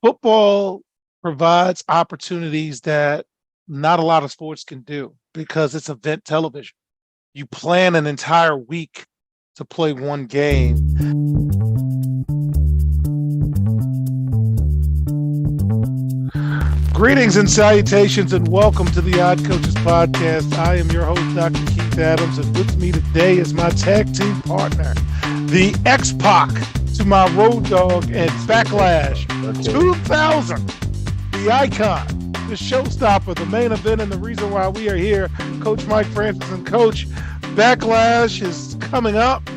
Football provides opportunities that not a lot of sports can do because it's event television. You plan an entire week to play one game. Greetings and salutations, and welcome to the Odd Coaches Podcast. I am your host, Dr. Keith Adams, and with me today is my tag team partner, the X-Pac to my Road Dogg and Backlash 2000, the icon, the showstopper, the main event, and the reason why we are here. Coach Mike Francis. And Coach, Backlash is coming up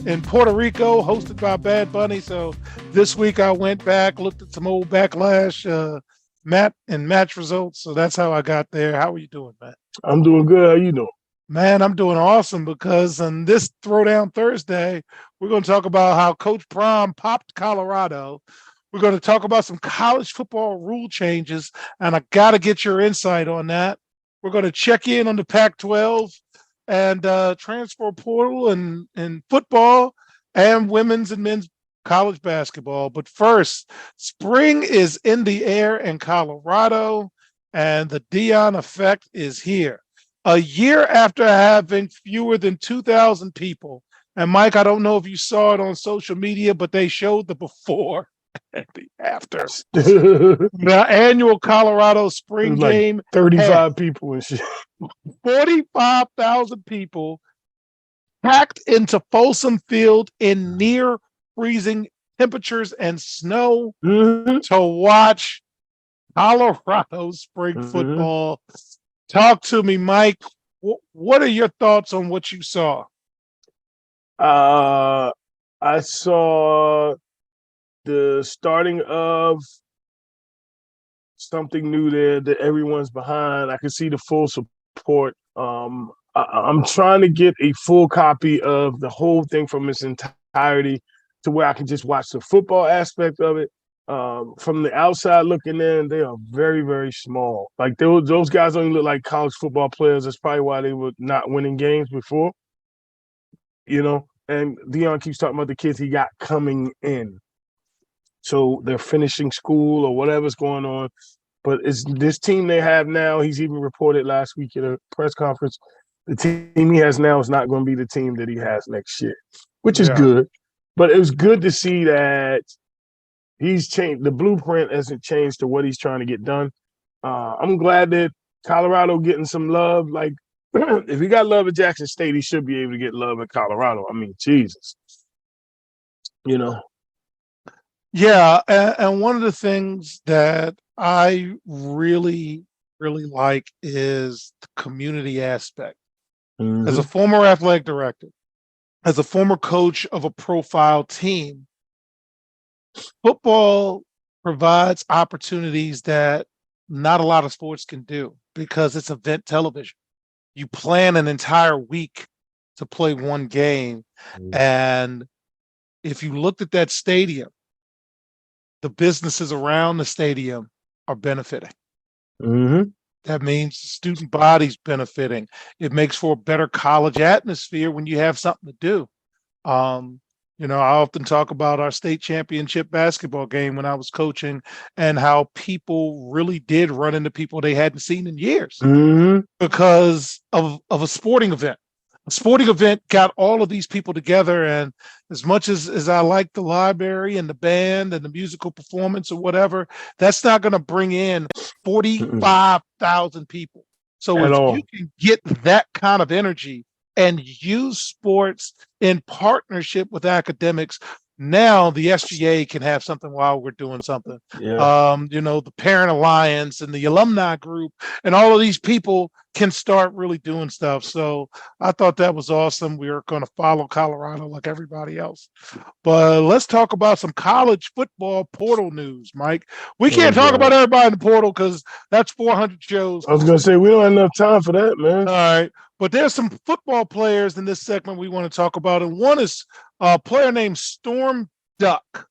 in Puerto Rico, hosted by Bad Bunny. So this week I went back, looked at some old Backlash match results. So that's how I got there. How are you doing, man? I'm doing good. How you doing? Man, I'm doing awesome because on this Throwdown Thursday, we're going to talk about how Coach Prime popped Colorado. We're going to talk about some college football rule changes, and I got to get your insight on that. We're going to check in on the Pac-12 and transfer portal and football and women's and men's college basketball. But first, spring is in the air in Colorado, and the Deion effect is here. A year after having fewer than 2,000 people, and Mike, I don't know if you saw it on social media, but they showed the before and the after. The annual Colorado spring like game, 35 people and shit. 45,000 people packed into Folsom Field in near freezing temperatures and snow to watch Colorado spring football. Talk to me, Mike. What are your thoughts on what you saw? I saw the starting of something new there that everyone's behind. I can see the full support. I'm trying to get a full copy of the whole thing from its entirety to where I can just watch the football aspect of it. From the outside looking in, they are very, very small. Like those guys don't even look like college football players. That's probably why they were not winning games before. You know, and Deion keeps talking about the kids he got coming in. So they're finishing school or whatever's going on. But it's this team they have now. He's even reported last week at a press conference. The team he has now is not going to be the team that he has next year, which is good. But it was good to see that he's changed. The blueprint hasn't changed to what he's trying to get done. I'm glad that Colorado getting some love. Like, if he got love at Jackson State, he should be able to get love at Colorado. I mean, Jesus. You know? Yeah, and one of the things that I really, really like is the community aspect. As a former athletic director, as a former coach of a profile team, football provides opportunities that not a lot of sports can do because it's event television. You plan an entire week to play one game. And if you looked at that stadium, the businesses around the stadium are benefiting. That means the student body's benefiting. It makes for a better college atmosphere when you have something to do. I often talk about our state championship basketball game when I was coaching and how people really did run into people they hadn't seen in years because of a sporting event. A sporting event got all of these people together, and as much as I like the library and the band and the musical performance or whatever, that's not going to bring in 45,000 people. So if you can get that kind of energy and use sports in partnership with academics, now the SGA can have something while we're doing something. The Parent Alliance and the alumni group and all of these people can start really doing stuff. So I thought that was awesome. We are going to follow Colorado like everybody else. But let's talk about some college football portal news, Mike. We can't talk about everybody in the portal because that's 400 shows. I was going to say, we don't have enough time for that, man. All right. But there's some football players in this segment we want to talk about. And one is a player named Storm Duck.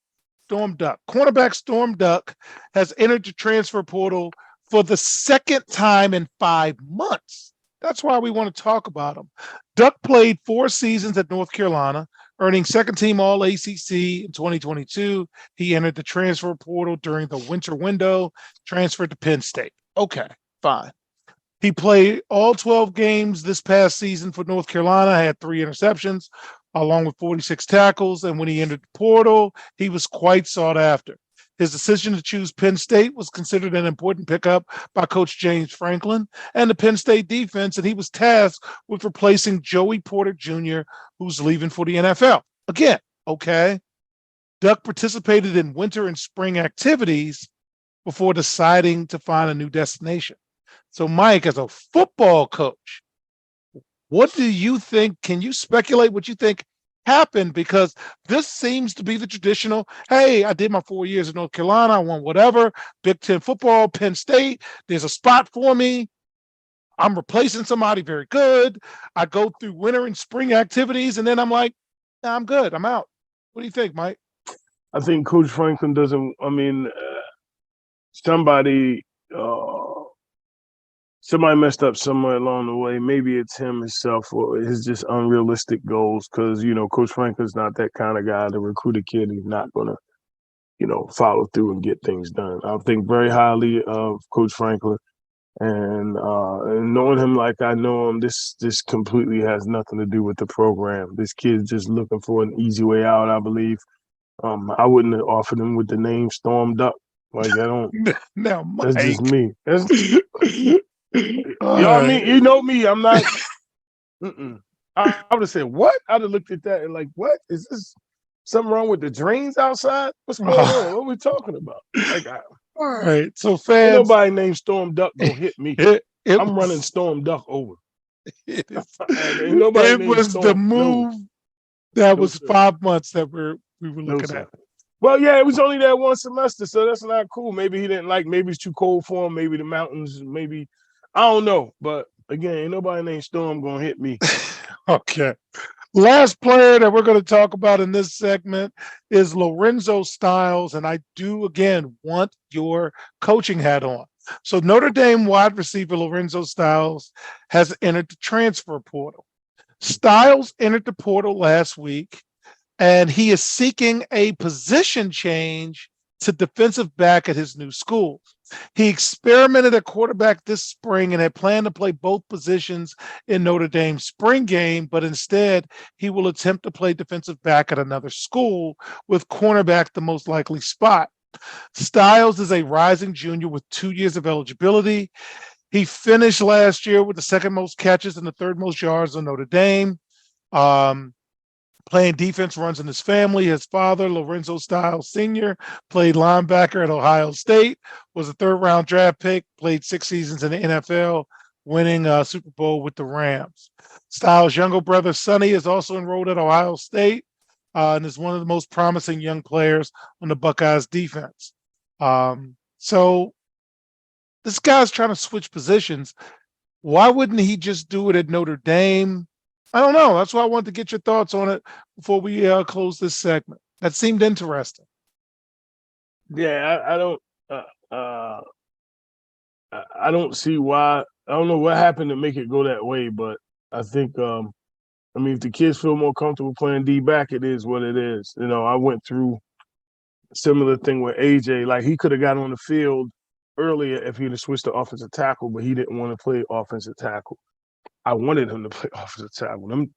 Cornerback Storm Duck has entered the transfer portal for the second time in 5 months. That's why we want to talk about him. Duck played 4 seasons at North Carolina, Earning second team All ACC in 2022, he entered the transfer portal during the winter window, transferred to Penn State. Okay, fine. He played all 12 games this past season for North Carolina, had 3 interceptions, along with 46 tackles. And when he entered the portal, he was quite sought after. His decision to choose Penn State was considered an important pickup by Coach James Franklin and the Penn State defense, and he was tasked with replacing Joey Porter Jr., who's leaving for the NFL. Again, okay. Duck participated in winter and spring activities before deciding to find a new destination. So, Mike, as a football coach, what do you think? Can you speculate what you think happened? Because this seems to be the traditional, hey, I did my 4 years in North Carolina, I won whatever, Big Ten football, Penn State, there's a spot for me. I'm replacing somebody very good. I go through winter and spring activities, and then I'm like, nah, I'm good, I'm out. What do you think, Mike? I think Coach Franklin doesn't. I mean, somebody messed up somewhere along the way. Maybe it's him himself or his just unrealistic goals. Because Coach Franklin's not that kind of guy to recruit a kid. He's not gonna, follow through and get things done. I think very highly of Coach Franklin, and knowing him like I know him, this completely has nothing to do with the program. This kid's just looking for an easy way out, I believe. I wouldn't have offered him with the name Storm Duck. Like I don't. Now, Mike. That's just me. I mean, you know me. I'm not. I would have said, "What?" I'd have looked at that and like, "What is this? Something wrong with the drains outside? What's going on? What are we talking about?ut?" Like, all right. So, ain't fans, nobody named Storm Duck gonna hit me. I'm running Storm Duck over. It was the move that was 5 months that we were looking at. Well, yeah, it was only that one semester, so that's not cool. Maybe he didn't like. Maybe it's too cold for him. Maybe the mountains. Maybe I don't know. But again, ain't nobody named Storm gonna hit me. Okay. Last player that we're going to talk about in this segment is Lorenzo Styles, and I do again want your coaching hat on. So Notre Dame wide receiver Lorenzo Styles has entered the transfer portal. Styles entered the portal last week, and he is seeking a position change to defensive back at his new school. He experimented at quarterback this spring and had planned to play both positions in Notre Dame's spring game, but instead he will attempt to play defensive back at another school, with cornerback the most likely spot. Styles is a rising junior with 2 years of eligibility. He finished last year with the second most catches and the third most yards on Notre Dame. Playing defense runs in his family. His father, Lorenzo Styles Sr., played linebacker at Ohio State, was a third-round draft pick, played 6 seasons in the NFL, winning a Super Bowl with the Rams. Styles' younger brother, Sonny, is also enrolled at Ohio State and is one of the most promising young players on the Buckeyes defense. So this guy's trying to switch positions. Why wouldn't he just do it at Notre Dame? I don't know. That's why I wanted to get your thoughts on it before we close this segment. That seemed interesting. Yeah, I don't see why. I don't know what happened to make it go that way, but I think, if the kids feel more comfortable playing D back, it is what it is. I went through a similar thing with AJ. Like, he could have got on the field earlier if he'd have switched to offensive tackle, but he didn't want to play offensive tackle. I wanted him to play offensive tackle. Them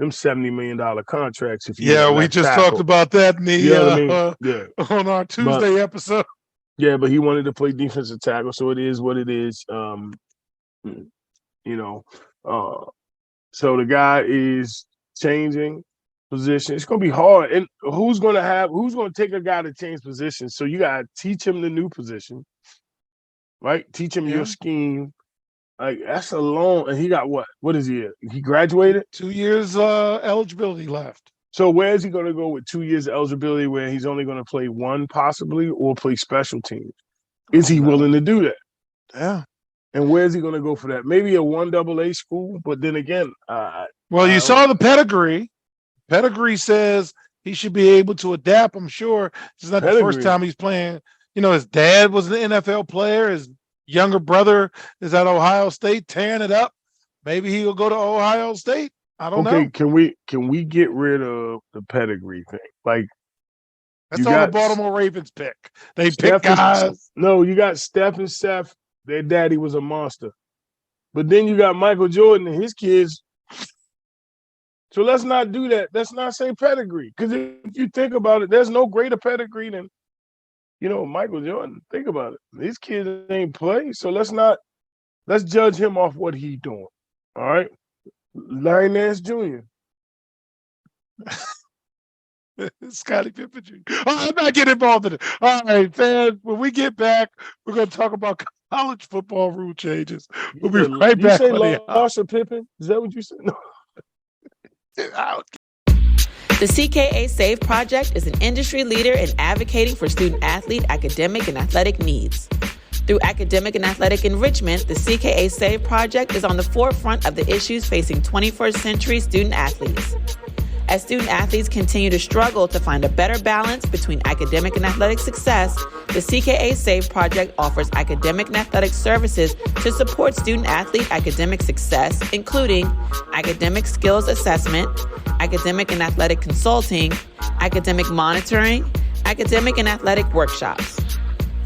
$70 million contracts. We just talked about that in the, on our Tuesday episode. Yeah, but he wanted to play defensive tackle, so it is what it is. So the guy is changing position. It's gonna be hard. And who's gonna take a guy to change positions? So you gotta teach him the new position, right? Teach him your scheme. Like, that's a long, and he got what? What is he? He graduated? 2 years eligibility left. So where is he going to go with 2 years eligibility where he's only going to play one possibly or play special teams? Is he willing to do that? Yeah. And where is he going to go for that? Maybe a 1AA school, but then again. You saw the pedigree. Pedigree says he should be able to adapt, I'm sure. It's not the first time he's playing. His dad was an NFL player. His younger brother is at Ohio State tearing it up. Maybe he'll go to Ohio State. I don't Okay, know. can we get rid of the pedigree thing? Like That's you all the got Baltimore Ravens pick. They pick Steph and guys. no, you got Steph and Seth. Their daddy was a monster, but then you got Michael Jordan and his kids. So let's not do that. Let's not say pedigree, because if you think about it, there's no greater pedigree than Michael Jordan. Think about it. His kids ain't play, so let's judge him off what he doing. All right, Larry Nance Jr. Scottie Pippen Jr. Oh, I'm not getting involved in it. All right, fans. When we get back, we're going to talk about college football rule changes. We'll be right You back say on the Larsa Pippen? Is that what you said? No. out. The CKA SAVE Project is an industry leader in advocating for student-athlete, academic, and athletic needs. Through academic and athletic enrichment, the CKA SAVE Project is on the forefront of the issues facing 21st century student-athletes. As student-athletes continue to struggle to find a better balance between academic and athletic success, the CKA SAVE Project offers academic and athletic services to support student-athlete academic success, including academic skills assessment, academic and athletic consulting, academic monitoring, academic and athletic workshops.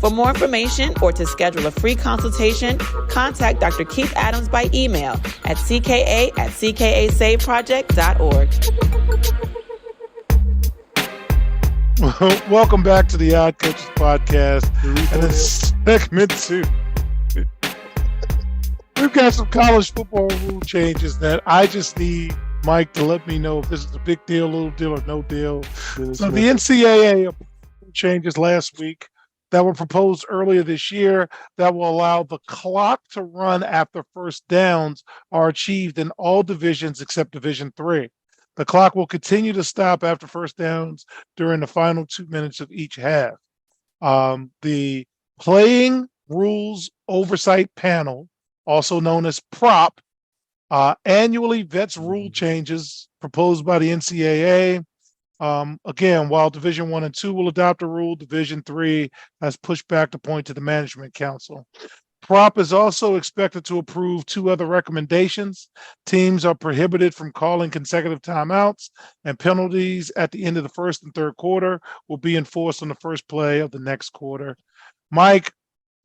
For more information or to schedule a free consultation, contact Dr. Keith Adams by email at cka@ckasaveproject.org. Welcome back to the Odd Coaches Podcast. And then segment 2. We've got some college football rule changes that I just need Mike to let me know if this is a big deal, little deal, or no deal. So the NCAA changes last week that were proposed earlier this year that will allow the clock to run after first downs are achieved in all divisions except Division III. The clock will continue to stop after first downs during the final 2 minutes of each half. The Playing Rules Oversight Panel, also known as PROP, annually vets rule changes proposed by the NCAA. Again, while Division I and II will adopt a rule, Division III has pushed back the point to the Management Council. PROP is also expected to approve 2 other recommendations. Teams are prohibited from calling consecutive timeouts, and penalties at the end of the first and third quarter will be enforced on the first play of the next quarter. Mike,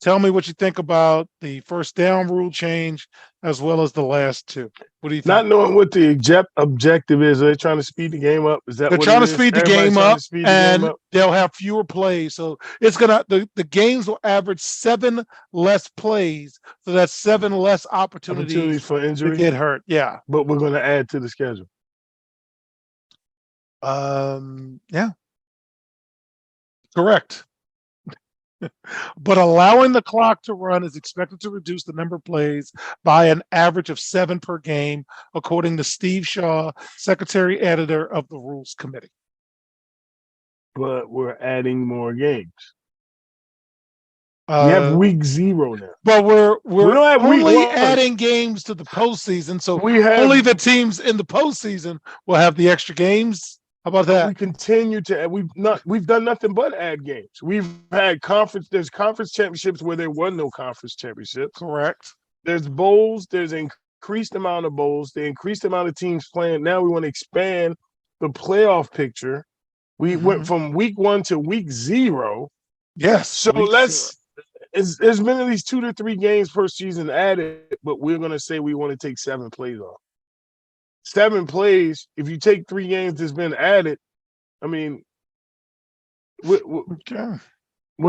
tell me what you think about the first down rule change as well as the last 2. What do you think? Not knowing what the objective is, are they trying to speed the game up? Is that They're what trying it to is? speed the Everybody's game trying up, to speed the and game up? they'll have fewer plays. So it's the games will average 7 less plays. So that's 7 less opportunities for to injury, get hurt. Yeah. but we're going to add to the schedule. Yeah. Correct. But allowing the clock to run is expected to reduce the number of plays by an average of 7 per game, according to Steve Shaw, Secretary Editor of the Rules Committee. But we're adding more games. We Uh, have week 0 now. But we're don't have week only 1. adding games to the postseason, so We have only the teams in the postseason will have the extra games. How about we that? continue to we've done nothing but add games. We've had there's conference championships where there were no conference championships. Correct. There's bowls, there's increased amount of bowls, the increased amount of teams playing. Now we want to expand the playoff picture. We went from week 1 to week 0. Yes. So there's been at least 2 to 3 games per season added, but we're going to say we want to take 7 plays off. 7 plays, if you take 3 games that's been added, I mean, we're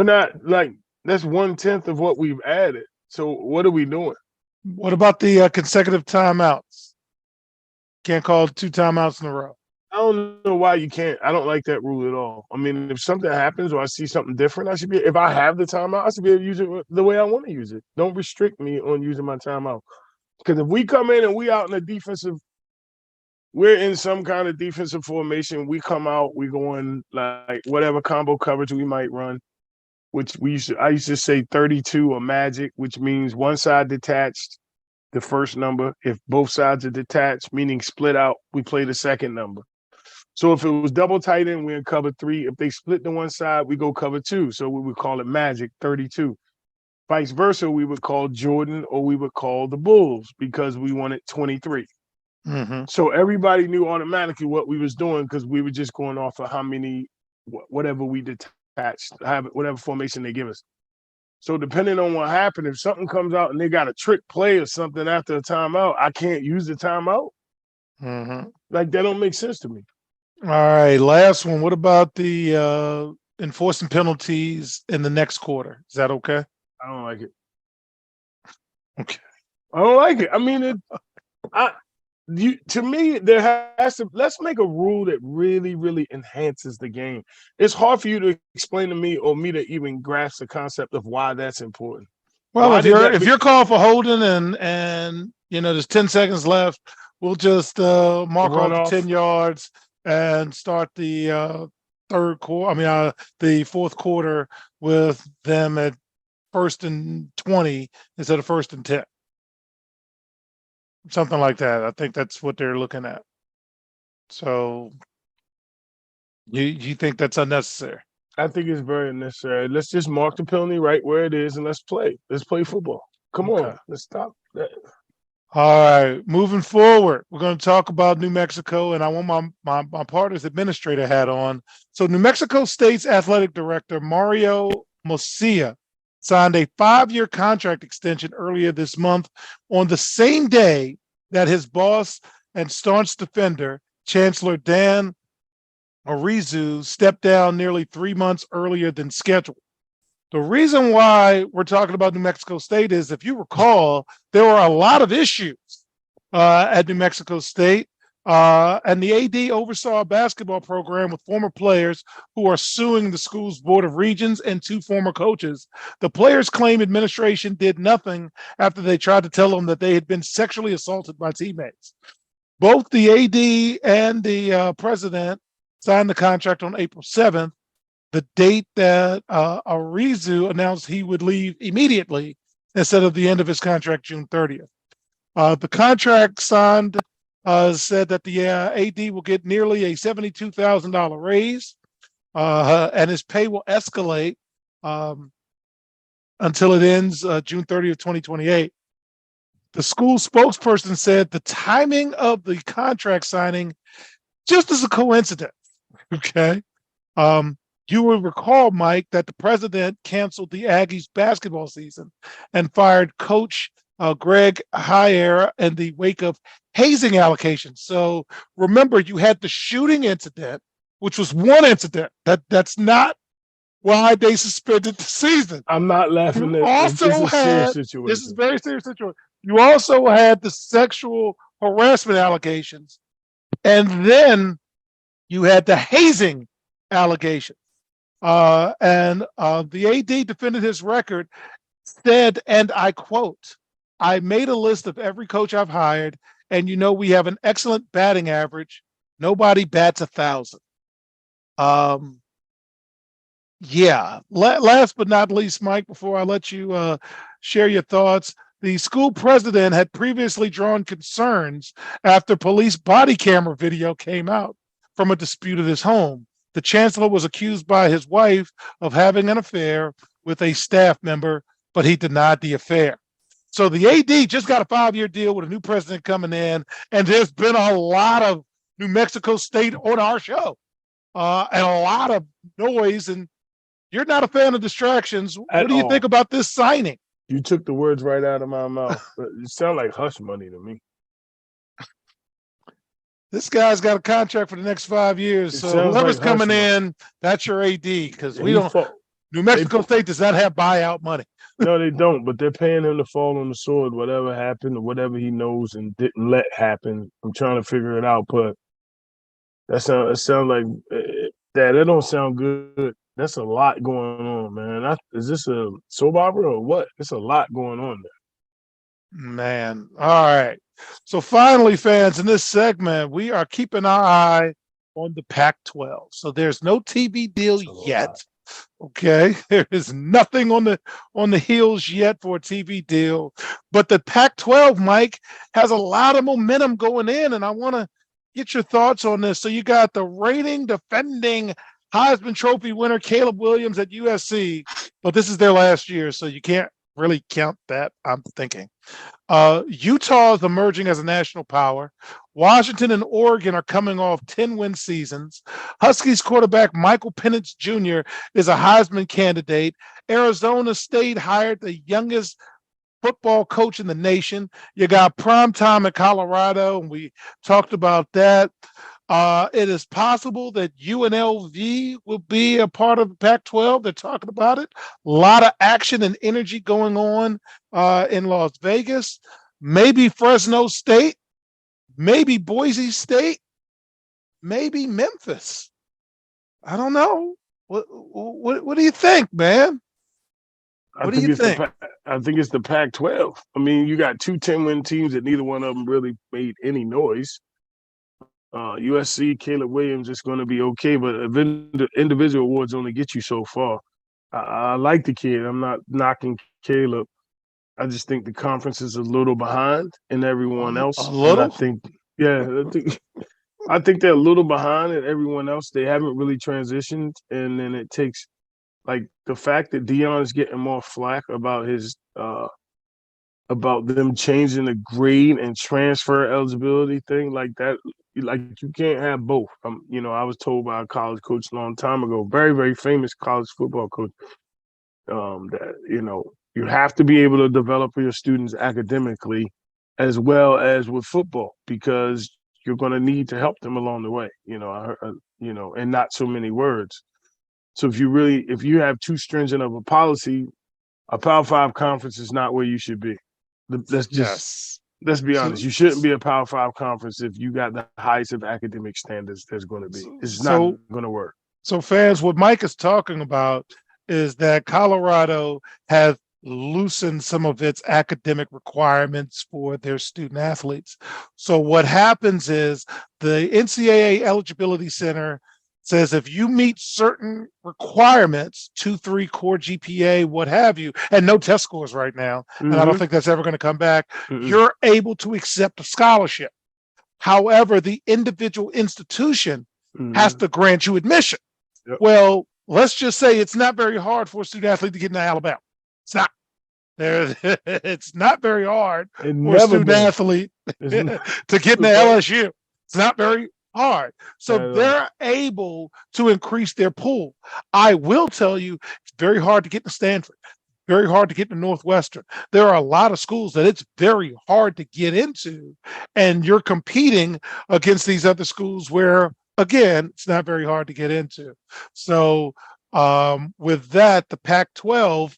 not like that's 1/10 of what we've added. So what are we doing? What about the consecutive timeouts? Can't call 2 timeouts in a row. I don't know why you can't. I don't like that rule at all. I mean, if something happens or I see something different, I should be. If I have the timeout, I should be able to use it the way I want to use it. Don't restrict me on using my timeout. Because if we come in and we out in a defensive, we're in some kind of defensive formation. We come out, we going like whatever combo coverage we might run, which I used to say 32 or magic, which means one side detached, the first number. If both sides are detached, meaning split out, we play the second number. So if it was double tight end, we're in cover 3. If they split to one side, we go cover 2. So we would call it magic, 32. Vice versa, we would call Jordan or we would call the Bulls because we wanted 23. Mm-hmm. So everybody knew automatically what we was doing because we were just going off of how many, whatever we detached, whatever formation they give us. So depending on what happened, if something comes out and they got a trick play or something after a timeout, I can't use the timeout. Mm-hmm. Like that don't make sense to me. All right, last one. What about the enforcing penalties in the next quarter? Is that okay? I don't like it. Okay. I don't like it. I mean, to me, there has to, let's make a rule that really, really enhances the game. It's hard for you to explain to me or me to even grasp the concept of why that's important. Well, Why if did you're that if be- you're called for holding and there's 10 seconds left, we'll just mark Run off the off? 10 yards and start the third quarter. The fourth quarter with them at 1st and 20 instead of 1st and 10. Something like that. I think that's what they're looking at. So you think that's unnecessary? I think it's very necessary. Let's just mark the penalty right where it is and let's play. Let's play football. Come Okay. on, let's stop that. All right, moving forward, we're going to talk about New Mexico, and I want my partner's administrator hat on. So, New Mexico State's athletic director Mario Mosia signed a 5-year contract extension earlier this month on the same day that his boss and staunch defender, Chancellor Dan Arizu, stepped down nearly 3 months earlier than scheduled. The reason why we're talking about New Mexico State is, if you recall, there were a lot of issues at New Mexico State, and the AD oversaw a basketball program with former players who are suing the school's Board of Regents and 2 former coaches. The players claim administration did nothing after they tried to tell them that they had been sexually assaulted by teammates. Both the AD and the president signed the contract on April 7th. The date that Arizu announced he would leave immediately instead of the end of his contract, June 30th. The contract signed said that the AD will get nearly a $72,000 raise, and his pay will escalate until it ends June 30th, 2028. The school spokesperson said the timing of the contract signing just is a coincidence. Okay. You will recall, Mike, that the president canceled the Aggies basketball season and fired Coach Greg Heier in the wake of hazing allegations. So remember, you had the shooting incident, which was one incident. That's not why they suspended the season. I'm not laughing You at also this. Is a serious had situation. this is a very serious situation. You also had the sexual harassment allegations, and then you had the hazing allegations. And the AD defended his record, said, and I quote, "I made a list of every coach I've hired, and we have an excellent batting average. Nobody bats 1,000." Yeah. Last but not least, Mike, before I let you share your thoughts, the school president had previously drawn concerns after police body camera video came out from a dispute at his home. The chancellor was accused by his wife of having an affair with a staff member, but he denied the affair. So the AD just got a 5-year deal with a new president coming in, and there's been a lot of New Mexico State on our show, and a lot of noise. And you're not a fan of distractions. What do you think about this signing? You took the words right out of my mouth. It sounds like hush money to me. This guy's got a contract for the next 5 years. So whoever's like coming hush in, that's your AD, because money. New Mexico State does not have buyout money. No, they don't, but they're paying him to fall on the sword, whatever happened or whatever he knows and didn't let happen. I'm trying to figure it out, but it sounds like that don't sound good. That's a lot going on, man. Is this a soap opera or what? It's a lot going on there. Man. All right. So finally, fans, in this segment, we are keeping our eye on the Pac-12. So there's no TV deal yet. Okay. There is nothing on the heels yet for a TV deal. But the Pac-12, Mike, has a lot of momentum going in, and I want to get your thoughts on this. So you got the reigning, defending Heisman Trophy winner Caleb Williams at USC, but this is their last year, so you can't really count that, I'm thinking. Utah is emerging as a national power. Washington and Oregon are coming off 10-win seasons. Huskies quarterback Michael Penix Jr. is a Heisman candidate. Arizona State hired the youngest football coach in the nation. You got prime time in Colorado, and we talked about that. It is possible that UNLV will be a part of the Pac-12. They're talking about it. A lot of action and energy going on in Las Vegas. Maybe Fresno State, maybe Boise State, maybe Memphis. I don't know. What do you think, man? What do you think? I think it's the Pac-12. I mean, you got two 10-win teams that neither one of them really made any noise. USC, Caleb Williams is going to be okay, but individual awards only get you so far. I like the kid. I'm not knocking Caleb. I just think the conference is a little behind in everyone else. A little? I think they're a little behind in everyone else. They haven't really transitioned, and then it takes like the fact that Deion is getting more flack about his about them changing the grade and transfer eligibility thing like that. Like you can't have both. I was told by a college coach a long time ago, very, very famous college football coach, that, you have to be able to develop your students academically as well as with football, because you're going to need to help them along the way, and not so many words. So if you have too stringent of a policy, a Power 5 conference is not where you should be. Let's be honest. You shouldn't be a Power 5 conference if you got the highest of academic standards there's going to be. It's not going to work. So fans, what Mike is talking about is that Colorado has loosened some of its academic requirements for their student athletes. So what happens is the NCAA Eligibility Center says if you meet certain requirements, 2.3 core GPA, what have you, and no test scores right now, and I don't think that's ever going to come back, you're able to accept a scholarship. However, the individual institution has to grant you admission. Yep. Well, let's just say it's not very hard for a student athlete to get into Alabama. It's not. It's not very hard for a student athlete to get into LSU. It's not very hard. So they're able to increase their pool. I will tell you, it's very hard to get to Stanford, very hard to get to Northwestern. There are a lot of schools that it's very hard to get into, and you're competing against these other schools where, again, it's not very hard to get into. So with that, the Pac-12,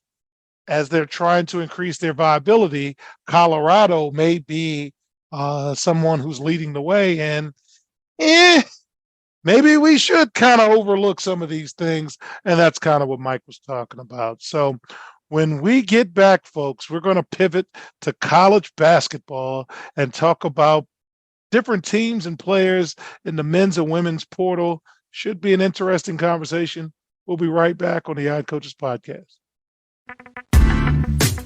as they're trying to increase their viability, Colorado may be someone who's leading the way, and maybe we should kind of overlook some of these things. And that's kind of what Mike was talking about. So when we get back, folks, we're going to pivot to college basketball and talk about different teams and players in the men's and women's portal. Should be an interesting conversation. We'll be right back on the Odd Coaches Podcast.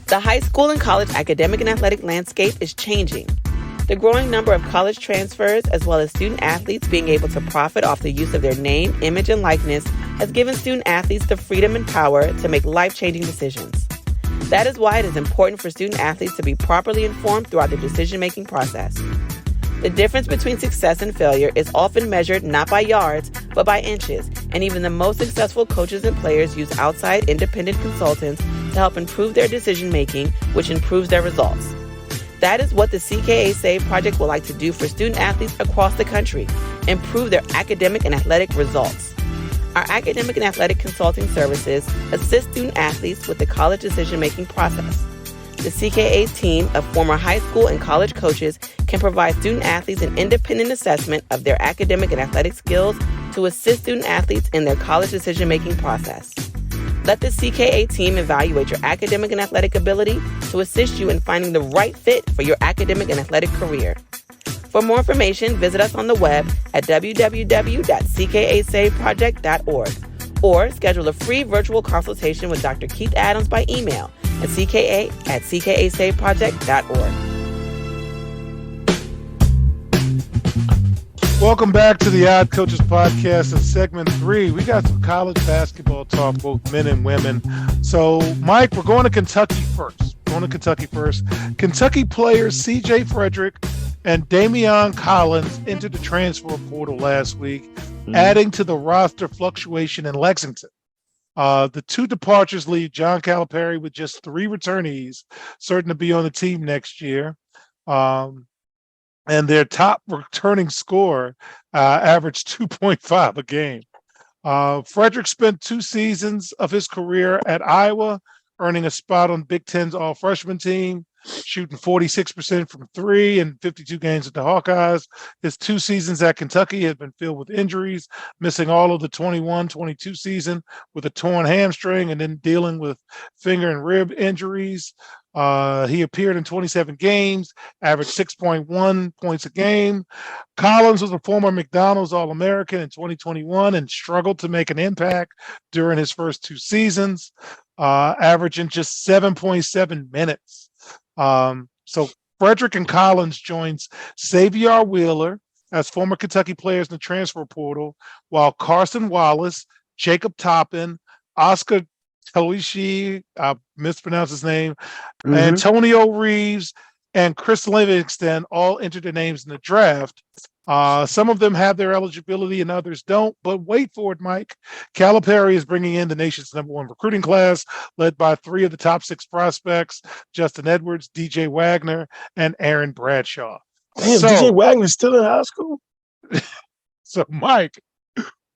The high school and college academic and athletic landscape is changing. The growing number of college transfers, as well as student athletes being able to profit off the use of their name, image, and likeness, has given student athletes the freedom and power to make life-changing decisions. That is why it is important for student athletes to be properly informed throughout the decision-making process. The difference between success and failure is often measured not by yards, but by inches, and even the most successful coaches and players use outside independent consultants to help improve their decision-making, which improves their results. That is what the CKA SAVE project would like to do for student athletes across the country, improve their academic and athletic results. Our academic and athletic consulting services assist student athletes with the college decision-making process. The CKA team of former high school and college coaches can provide student athletes an independent assessment of their academic and athletic skills to assist student athletes in their college decision-making process. Let the CKA team evaluate your academic and athletic ability to assist you in finding the right fit for your academic and athletic career. For more information, visit us on the web at www.ckasaveproject.org or schedule a free virtual consultation with Dr. Keith Adams by email at cka@ckasaveproject.org. Welcome back to the Odd Coaches Podcast in segment 3. We got some college basketball talk, both men and women. So, Mike, we're going to Kentucky first. Kentucky players C.J. Frederick and Damian Collins entered the transfer portal last week, adding to the roster fluctuation in Lexington. The two departures leave John Calipari with just 3 returnees, certain to be on the team next year. And their top returning scorer averaged 2.5 a game. Frederick spent 2 seasons of his career at Iowa, earning a spot on Big Ten's all-freshman team, shooting 46% from 3 and 52 games at the Hawkeyes. His 2 seasons at Kentucky had been filled with injuries, missing all of the 21-22 season with a torn hamstring and then dealing with finger and rib injuries. He appeared in 27 games, averaged 6.1 points a game. Collins was a former McDonald's All-American in 2021 and struggled to make an impact during his first 2 seasons, averaging just 7.7 minutes. So Frederick and Collins joins Xavier Wheeler as former Kentucky players in the transfer portal, while Carson Wallace, Jacob Toppin, Oscar Talishi, I mispronounced his name, Antonio Reeves, and Chris Livingston all entered their names in the draft. Some of them have their eligibility and others don't, but wait for it, Mike. Calipari is bringing in the nation's #1 recruiting class, led by 3 of the top 6 prospects, Justin Edwards, DJ Wagner, and Aaron Bradshaw. Damn, DJ Wagner's still in high school? So, Mike,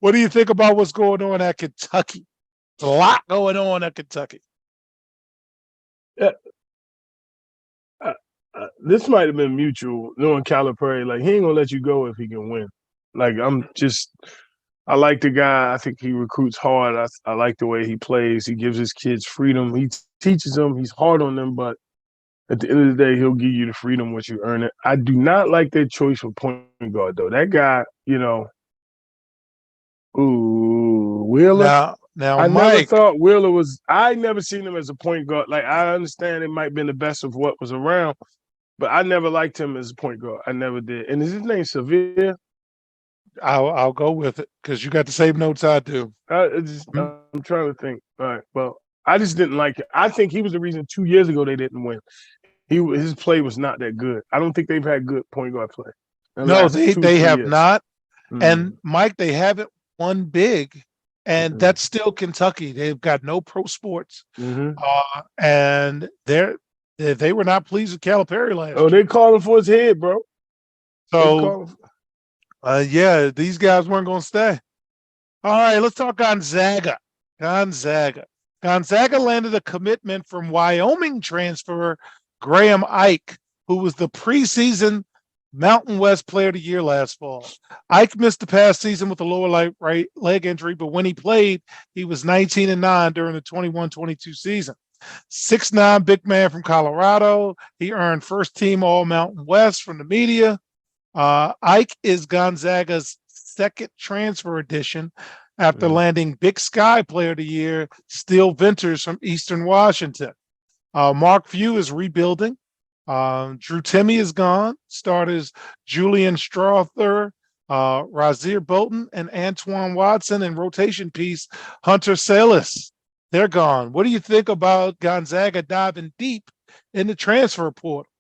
what do you think about what's going on at Kentucky? There's a lot going on at Kentucky. This might have been mutual, knowing Calipari. Like, he ain't gonna let you go if he can win. Like, I like the guy. I think he recruits hard. I like the way he plays. He gives his kids freedom. He teaches them. He's hard on them, but at the end of the day, he'll give you the freedom once you earn it. I do not like their choice for point guard, though. That guy, Wheeler. Now, I Mike, never thought Wheeler was. I never seen him as a point guard. Like, I understand it might have been the best of what was around, but I never liked him as a point guard. I never did. And is his name Severe? I'll go with it because you got the same notes I do. I'm trying to think. All right. Well, I just didn't like it. I think he was the reason 2 years ago they didn't win. His play was not that good. I don't think they've had good point guard play. No, they have years. not. And Mike, they haven't won big. And that's still Kentucky. They've got no pro sports, and they were not pleased with Calipari last year. Oh, they calling for his head, bro. So, these guys weren't going to stay. All right, let's talk Gonzaga. Gonzaga landed a commitment from Wyoming transfer Graham Ike, who was the preseason Mountain West Player of the Year last fall. Ike missed the past season with a lower right leg injury, but when he played, he was 19-9 during the 21-22 season. 6'9" big man from Colorado. He earned first team All Mountain West from the media. Ike is Gonzaga's second transfer edition after landing Big Sky Player of the Year, Steele Venters from Eastern Washington. Mark Few is rebuilding. Drew Timme is gone. Starters Julian Strother, Razir Bolton, and Antoine Watson, and rotation piece Hunter Salas. They're gone. What do you think about Gonzaga diving deep in the transfer portal?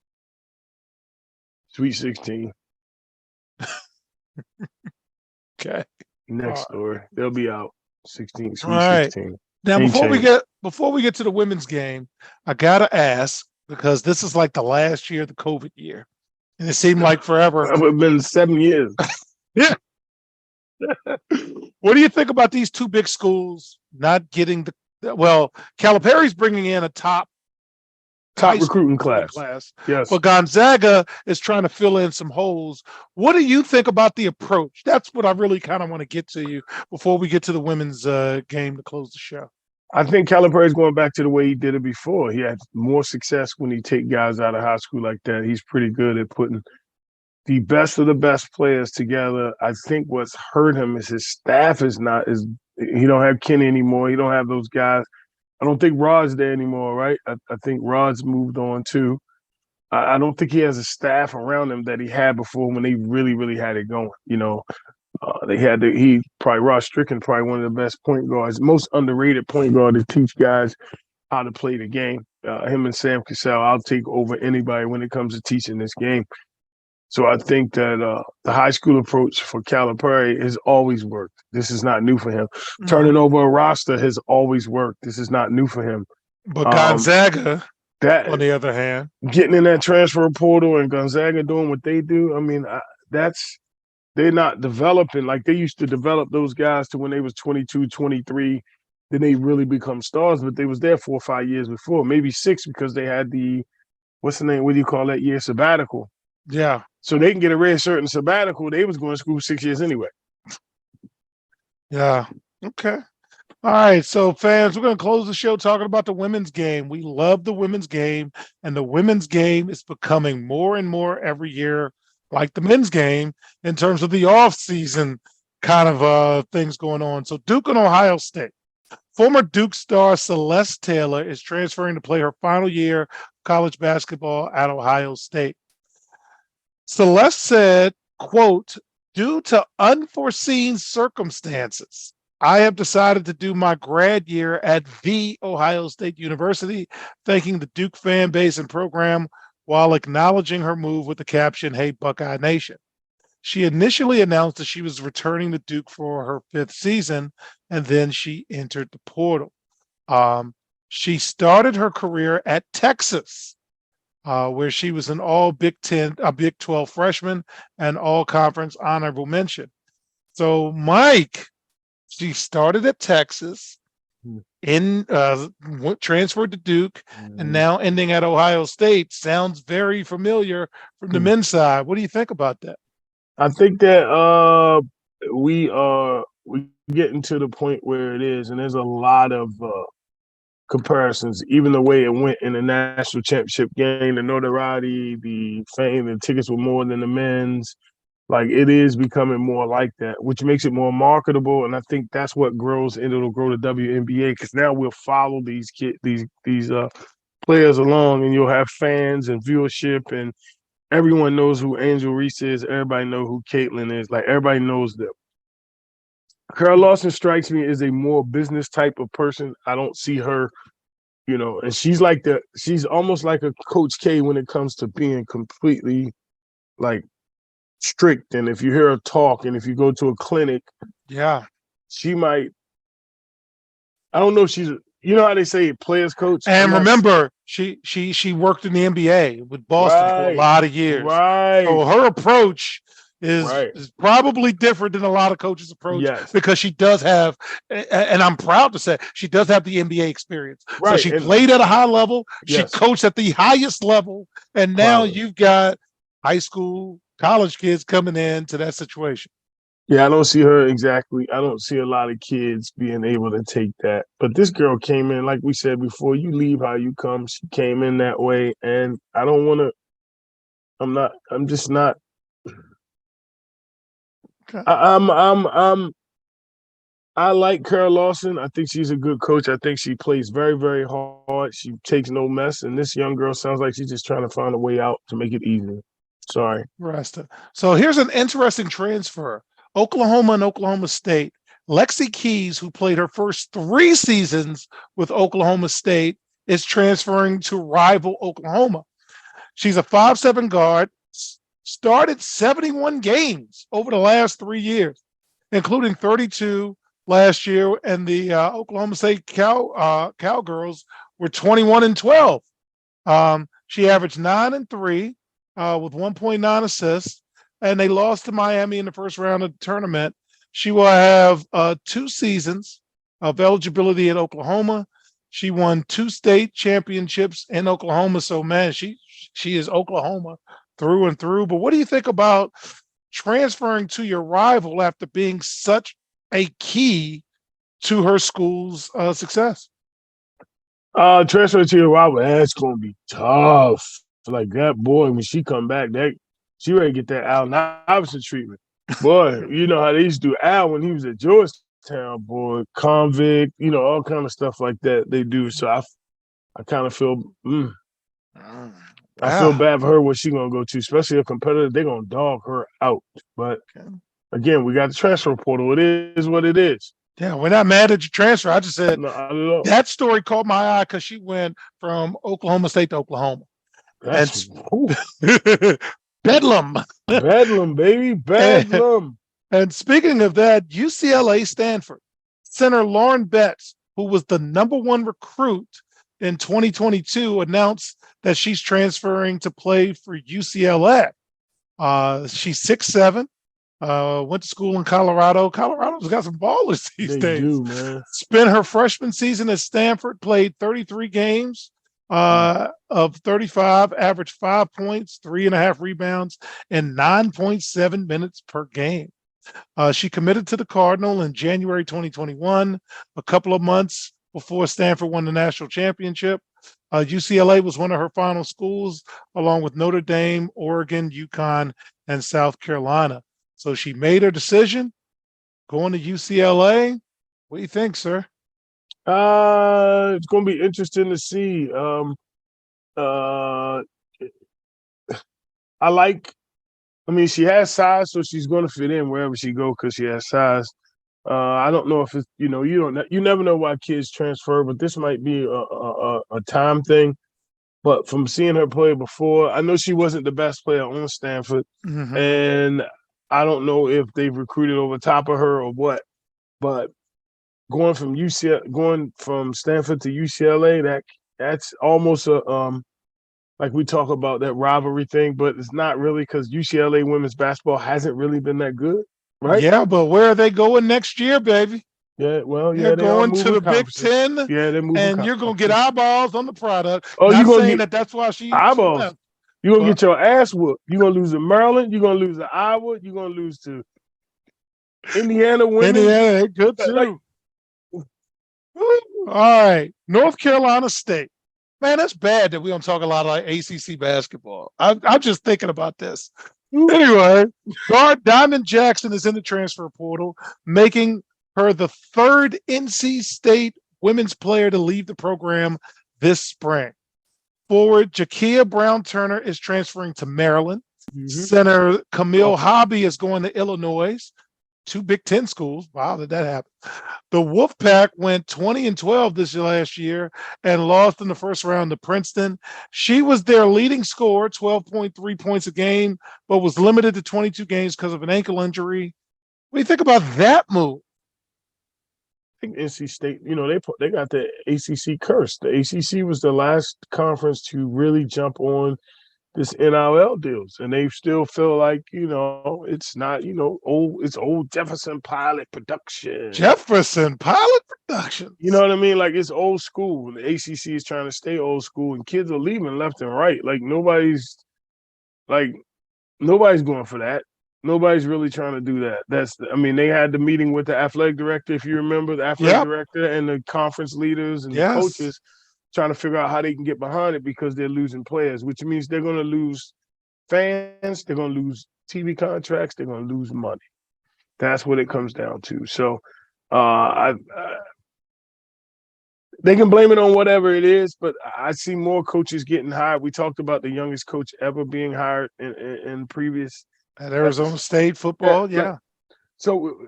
Sweet 16. Okay. Next story. They'll be out. 16. Sweet All right. 16. Now, before we get to the women's game, I gotta ask, because this is like the last year of the COVID year, and it seemed like forever. It's been 7 years. Yeah. What do you think about these 2 big schools not getting Calipari's bringing in a top recruiting class. Yes. But Gonzaga is trying to fill in some holes. What do you think about the approach? That's what I really kind of want to get to you before we get to the women's game to close the show. I think Calipari's going back to the way he did it before. He had more success when he take guys out of high school like that. He's pretty good at putting the best of the best players together. I think what's hurt him is his staff is not as – he don't have Kenny anymore. He don't have those guys. I don't think Rod's there anymore, right? I think Rod's moved on too. I don't think he has a staff around him that he had before when they really, really had it going. Ross Strickland, probably one of the best point guards, most underrated point guard to teach guys how to play the game. Him and Sam Cassell, I'll take over anybody when it comes to teaching this game. So I think that the high school approach for Calipari has always worked. This is not new for him. Turning over a roster has always worked. This is not new for him. But Gonzaga, on the other hand, getting in that transfer portal and Gonzaga doing what they do, I mean, they're not developing like they used to develop those guys to when they was 22, 23. Then they really become stars, but they was there 4 or 5 years before, maybe 6 because they had what's the name? What do you call that year? Sabbatical. Yeah. So they can get a red shirt and sabbatical. They was going to school 6 years anyway. Yeah. Okay. All right. So, fans, we're going to close the show talking about the women's game. We love the women's game, and the women's game is becoming more and more every year like the men's game in terms of the off-season kind of things going on. So, Duke and Ohio State. Former Duke star Celeste Taylor is transferring to play her final year of college basketball at Ohio State. Celeste said, quote, "Due to unforeseen circumstances, I have decided to do my grad year at The Ohio State University, thanking the Duke fan base and program while acknowledging her move with the caption, 'Hey, Buckeye Nation.'" She initially announced that she was returning to Duke for her 5th season, and then she entered the portal. She started her career at Texas, where she was an all Big 12 freshman and all conference honorable mention. So, Mike, she started at Texas, transferred to Duke, and now ending at Ohio State. Sounds very familiar from the men's side. What do you think about that? I think that we getting to the point where it is, and there's a lot of comparisons, even the way it went in the national championship game, the notoriety, the fame, the tickets were more than the men's. Like, it is becoming more like that, which makes it more marketable, and I think that's what grows, and it'll grow the WNBA because now we'll follow these players along, and you'll have fans and viewership, and everyone knows who Angel Reese is. Everybody knows who Caitlin is. Like, everybody knows them. Carol Lawson strikes me as a more business type of person. I don't see her, and she's almost like a Coach K when it comes to being completely like strict. And if you hear her talk and if you go to a clinic, yeah, she might, I don't know if she's, how they say players coach. And remember, she worked in the NBA with Boston for a lot of years. Right. So her approach is probably different than a lot of coaches' approach because she does have, and I'm proud to say, she does have the NBA experience. Right. So she played at a high level. She coached at the highest level. And now you've got high school, college kids coming into that situation. Yeah, I don't see her exactly. I don't see a lot of kids being able to take that. But this girl came in, like we said before, you leave how you come. She came in that way. And I don't want to, I'm just not. Okay. I like Carol Lawson. I think she's a good coach. I think she plays very, very hard. She takes no mess. And this young girl sounds like she's just trying to find a way out to make it easy. Sorry. Rasta. So here's an interesting transfer. Oklahoma and Oklahoma State. Lexi Keys, who played her first 3 seasons with Oklahoma State, is transferring to rival Oklahoma. She's a 5'7" guard, started 71 games over the last 3 years, including 32 last year, and the Oklahoma State Cowgirls were 21-12. She averaged 9 and 3 with 1.9 assists, and they lost to Miami in the first round of the tournament. She will have 2 seasons of eligibility at Oklahoma. She won 2 state championships in Oklahoma. So, man, she is Oklahoma through and through. But what do you think about transferring to your rival after being such a key to her school's success? Transfer to your rival, that's going to be tough. Like, that boy, when she come back, she ready to get that Allen Iverson treatment. Boy, you know how they used to do Al when he was at Georgetown, boy, convict, all kind of stuff like that they do. So I kind of feel, I feel bad for her what she gonna go to, especially a competitor. They're gonna dog her out. But again, we got the transfer portal. It is what it is. Yeah, we're not mad at your transfer. I just said that story caught my eye because she went from Oklahoma State to Oklahoma. That's Bedlam. Bedlam, baby. Bedlam. And speaking of that, UCLA Stanford center Lauren Betts, who was the #1 recruit in 2022, announced that she's transferring to play for UCLA. She's 6'7", went to school in Colorado. Colorado's got some ballers these days. They do, man. Spent her freshman season at Stanford, played 33 games of 35, averaged 5 points, 3.5 rebounds, and 9.7 minutes per game. She committed to the Cardinal in January 2021, a couple of months before Stanford won the national championship. UCLA was one of her final schools, along with Notre Dame, Oregon, UConn, and South Carolina. So she made her decision, going to UCLA. What do you think, sir? It's going to be interesting to see. She has size, so she's going to fit in wherever she go because she has size. I don't know if it's, you never know why kids transfer, but this might be a time thing. But from seeing her play before, I know she wasn't the best player on Stanford, and I don't know if they've recruited over top of her or what. But going from Stanford to UCLA, that's almost a like we talk about that rivalry thing, but it's not really because UCLA women's basketball hasn't really been that good, right? Yeah, but where are they going next year, baby? Yeah, well, they're going to the Big Ten. Yeah, they're moving, and you're going to get eyeballs on the product. Oh, you're going to get that's why she eyeballs. Left. You're going to get your ass whooped. You're going to lose to Maryland. You're going to lose to Iowa. You're going to lose to Indiana women. Indiana, good too. All right, North Carolina State. Man, that's bad that we don't talk a lot about ACC basketball. I'm just thinking about this. Anyway, guard Diamond Jackson is in the transfer portal, making her the third NC State women's player to leave the program this spring. Forward Jakia Brown-Turner is transferring to Maryland. Center Camille Hobby is going to Illinois. 2 Big Ten schools. Wow, did that happen? The Wolfpack went 20-12 this last year and lost in the first round to Princeton. She was their leading scorer, 12.3 points a game, but was limited to 22 games because of an ankle injury. What do you think about that move? I think NC State, they got the ACC curse. The ACC was the last conference to really jump on this NIL deals, and they still feel like it's not it's old Jefferson Pilot production. Jefferson Pilot production. You know what I mean? Like it's old school. The ACC is trying to stay old school, and kids are leaving left and right. Like nobody's going for that. Nobody's really trying to do that. They had the meeting with the athletic director, if you remember, the athletic director and the conference leaders and the coaches, trying to figure out how they can get behind it because they're losing players, which means they're going to lose fans, they're going to lose TV contracts, they're going to lose money. That's what it comes down to. So they can blame it on whatever it is, but I see more coaches getting hired. We talked about the youngest coach ever being hired in previous at Arizona State football. Yeah. So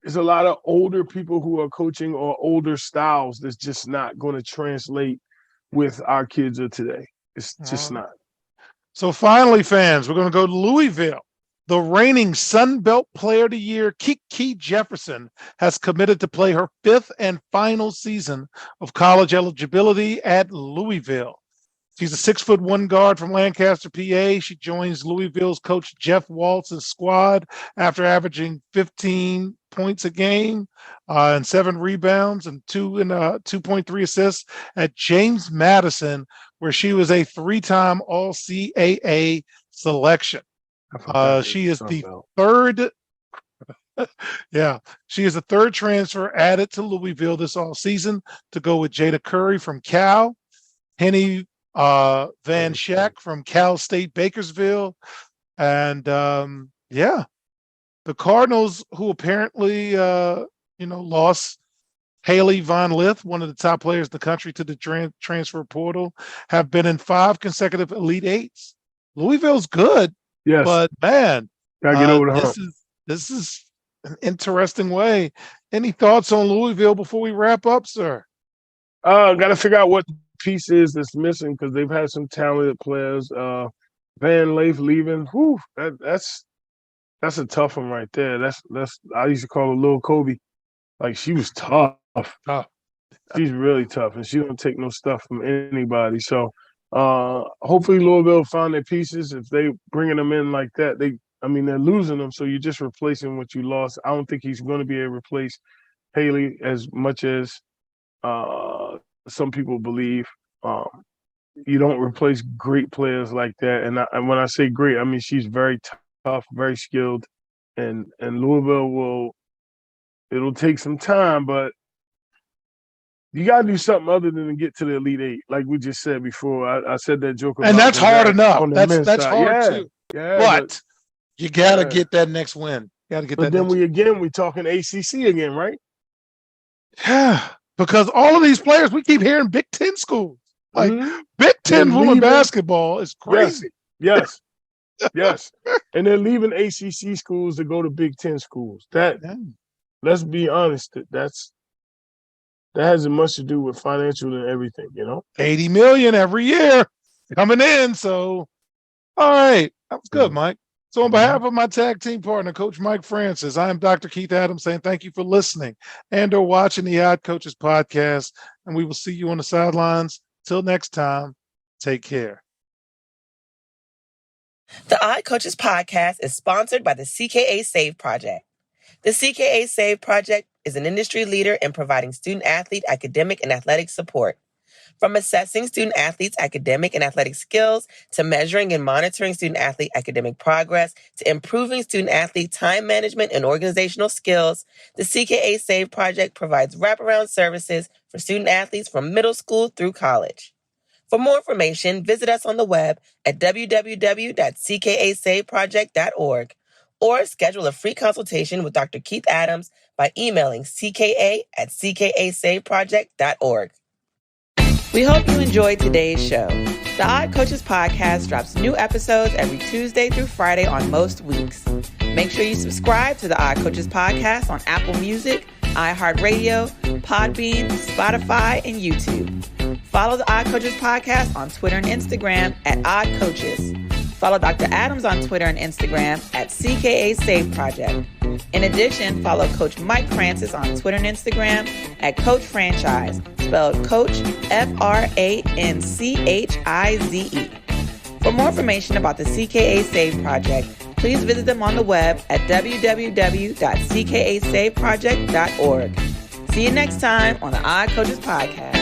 there's a lot of older people who are coaching or older styles that's just not going to translate with our kids of today. It's just not. So finally, fans, we're going to go to Louisville. The reigning Sun Belt Player of the Year, Kiki Jefferson, has committed to play her 5th and final season of college eligibility at Louisville. She's a 6'1" guard from Lancaster, PA. She joins Louisville's coach Jeff Waltz's squad after averaging 15 points a game and 7 rebounds and 2.3 assists at James Madison, where she was a 3-time All-CAA selection. She is the third. She is the third transfer added to Louisville this offseason to go with Jada Curry from Cal, Henny Van Schack from Cal State Bakersville, and the Cardinals, who apparently lost Haley Von Lith, one of the top players in the country to the transfer portal, have been in 5 consecutive Elite Eights. Louisville's good, Yes, but man, gotta get over the hump. this is an interesting way. Any thoughts on Louisville before we wrap up, sir? Got to figure out what piece is that's missing because they've had some talented players. Van Leif leaving, whew, that's a tough one right there. That's I used to call her Lil Kobe. Like, she was tough. Tough. She's really tough, and she don't take no stuff from anybody. So hopefully Louisville find their pieces. If they bringing them in like that, they're losing them, so you're just replacing what you lost. I don't think he's going to be able to replace Haley as much as some people believe. You don't replace great players like that. And when I say great, I mean she's very tough, very skilled, and Louisville it'll take some time, but you got to do something other than to get to the Elite Eight, like we just said before. I said that joke, and that's hard enough. That's side. hard too. Yeah, but you got to get that next win. Got to get that. But then we talking ACC again, right? Yeah, because all of these players, we keep hearing Big Ten schools. Like Big Ten women basketball is crazy. Yes. And they're leaving ACC schools to go to Big Ten schools. Let's be honest, that has as much to do with financial and everything, $80 million every year coming in. So, all right, that was good, Mike. So on behalf of my tag team partner, Coach Mike Francis, I am Dr. Keith Adams saying thank you for listening and or watching the Odd Coaches podcast, and we will see you on the sidelines. Till next time, take care. The Odd Coaches podcast is sponsored by the CKA Save Project. The CKA Save Project is an industry leader in providing student-athlete academic and athletic support. From assessing student-athletes' academic and athletic skills to measuring and monitoring student-athlete academic progress to improving student-athlete time management and organizational skills, the CKA Save Project provides wraparound services for student-athletes from middle school through college. For more information, visit us on the web at www.ckasaveproject.org or schedule a free consultation with Dr. Keith Adams by emailing cka@ckasaveproject.org. We hope you enjoyed today's show. The Odd Coaches podcast drops new episodes every Tuesday through Friday on most weeks. Make sure you subscribe to the Odd Coaches podcast on Apple Music, iHeartRadio, Podbean, Spotify, and YouTube. Follow the Odd Coaches podcast on Twitter and Instagram at Odd Coaches. Follow Dr. Adams on Twitter and Instagram at CKA Save Project. In addition, follow Coach Mike Francis on Twitter and Instagram at Coach Franchise, spelled Coach FRANCHIZE. For more information about the CKA Save Project, please visit them on the web at www.ckasaveproject.org. See you next time on the Odd Coaches podcast.